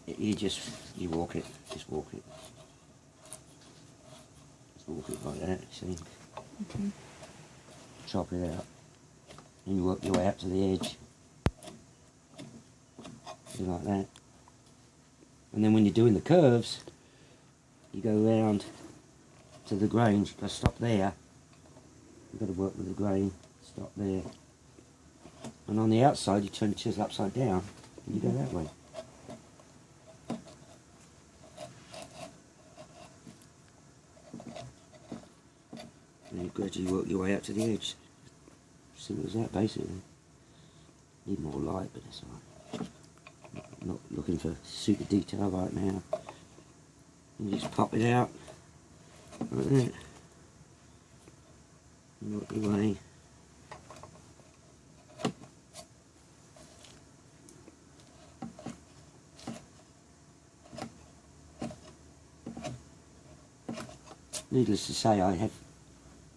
You walk it, just walk it. Just walk it like that, see? Chop it out. And you work your way up to the edge. Do like that. And then when you're doing the curves, you go round to the grain. You've got to stop there. You've got to work with the grain, stop there. And on the outside, you turn the chisel upside down, and you go that way. And you gradually work your way up to the edge. Simple as that, basically. Need more light, but that's alright. Not looking for super detail right now. You just pop it out like that. And work your way. Needless to say, I have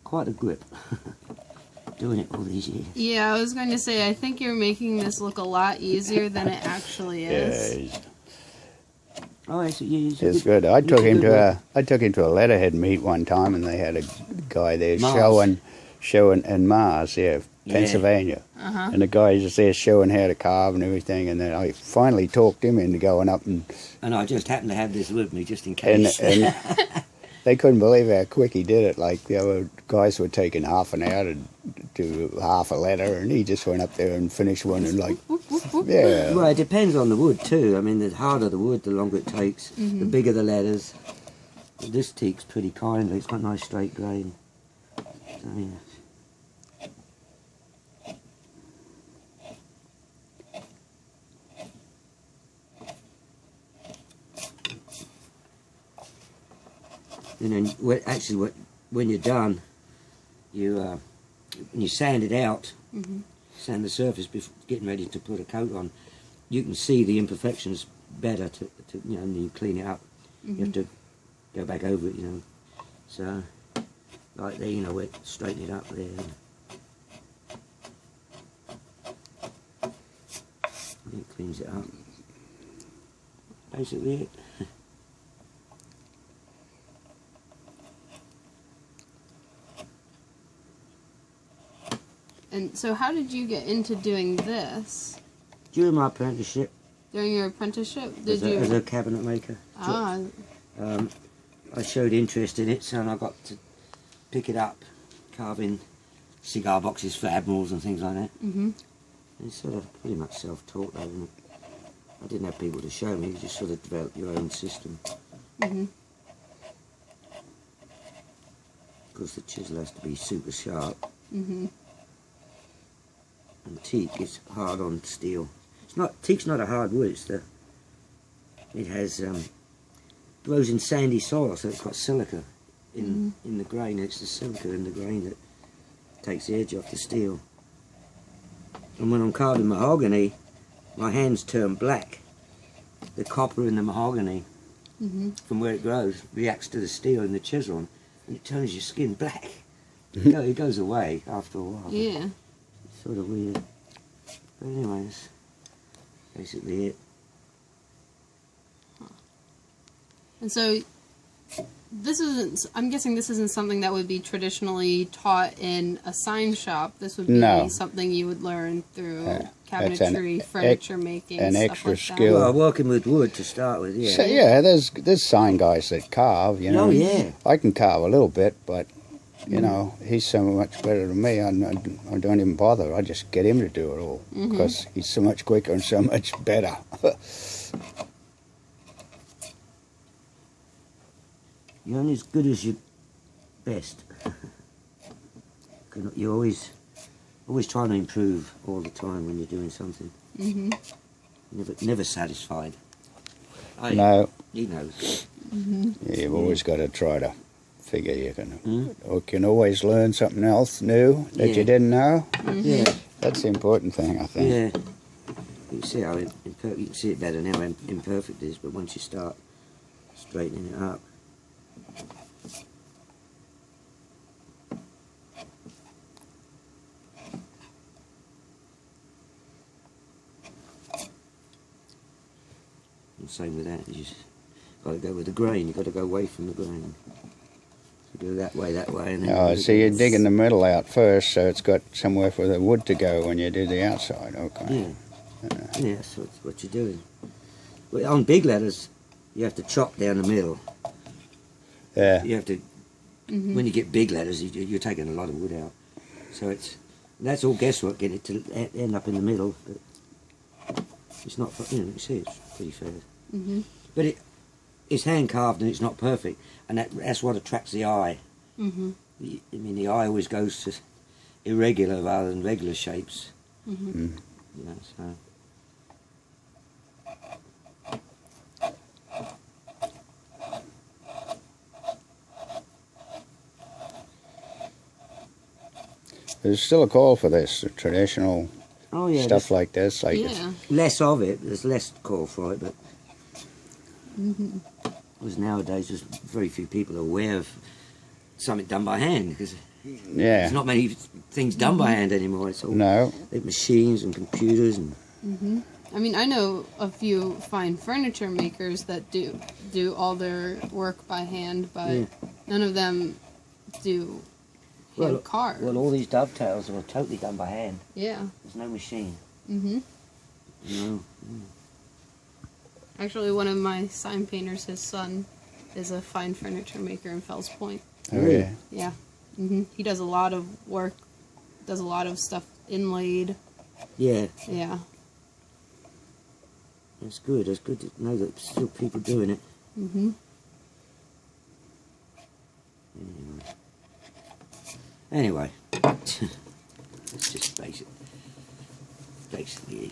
quite a grip doing it all these years. Yeah, I was going to say, I think you're making this look a lot easier than it actually is. Yeah, Oh, it's good. I took him to a letterhead meet one time, and they had a guy there showing in Mars, Pennsylvania, and the guy just there showing how to carve and everything. And then I finally talked him into going up and I just happened to have this with me just in case. And they couldn't believe how quick he did it. Like the other guys were taking half an hour to do half a letter, and he just went up there and finished one and like, yeah. Well, it depends on the wood too. I mean, the harder the wood, the longer it takes. The bigger the letters. This teak's pretty kindly. It's got nice straight grain. So, yeah. And then, when you're done, when you sand it out, sand the surface before getting ready to put a coat on, you can see the imperfections better and you clean it up. You have to go back over it, So, like there, straighten it up there. And it cleans it up. Basically it. And so how did you get into doing this? During my apprenticeship. During your apprenticeship? As a cabinet maker. Ah. I showed interest in it, so I got to pick it up, carving cigar boxes for admirals and things like that. It's sort of pretty much self-taught though, isn't it? I didn't have people to show me, you just sort of develop your own system. Of course the chisel has to be super sharp. And teak is hard on steel. Teak's not a hard wood. It has grows in sandy soil, so it's got silica in the grain. It's the silica in the grain that takes the edge off the steel. And when I'm carving mahogany, my hands turn black. The copper in the mahogany, from where it grows, reacts to the steel in the chisel, and it turns your skin black. It goes away after a while. Yeah. Sort of weird. But anyways, basically it. And so, I'm guessing this isn't something that would be traditionally taught in a sign shop. This would be something you would learn through cabinetry, furniture making, an stuff extra like skill. Well, working with wood to start with, yeah. So, there's sign guys that carve, Oh, yeah. I can carve a little bit, but he's so much better than me. I don't even bother. I just get him to do it all because he's so much quicker and so much better. You're only as good as your best. You're always trying to improve all the time when you're doing something. Never satisfied. No. He knows. Yeah, you've always got to try to figure you can always learn something else new that you didn't know. Yeah. That's the important thing, I think. Yeah. You can see how you can see it better now how imperfect it is, but once you start straightening it up. And same with that. You just got to go with the grain. You've got to go away from the grain. So go that way, and then... Oh, so you're digging the middle out first, so it's got somewhere for the wood to go when you do the outside, okay. Yeah, that's what you're doing. Well, on big ladders, you have to chop down the middle. Yeah. You have to... When you get big ladders, you're taking a lot of wood out. So that's all guesswork, getting it to end up in the middle. But it's not, you see, it's pretty fair. But it's hand carved and it's not perfect, and that's what attracts the eye. I mean, the eye always goes to irregular rather than regular shapes. You know, so. There's still a call for this, traditional stuff like this. Like less of it, there's less call for it, but because nowadays there's very few people aware of something done by hand, because there's not many things done by hand anymore. It's all machines and computers and... I mean, I know a few fine furniture makers that do all their work by hand, but none of them do hand carved. Well, all these dovetails were totally done by hand. Yeah. There's no machine. No. Actually, one of my sign painters, his son, is a fine furniture maker in Fells Point. Oh, yeah. Yeah. He does a lot of work, does a lot of stuff inlaid. Yeah. Yeah. It's good. It's good to know that there's still people doing it. Anyway. It's just basically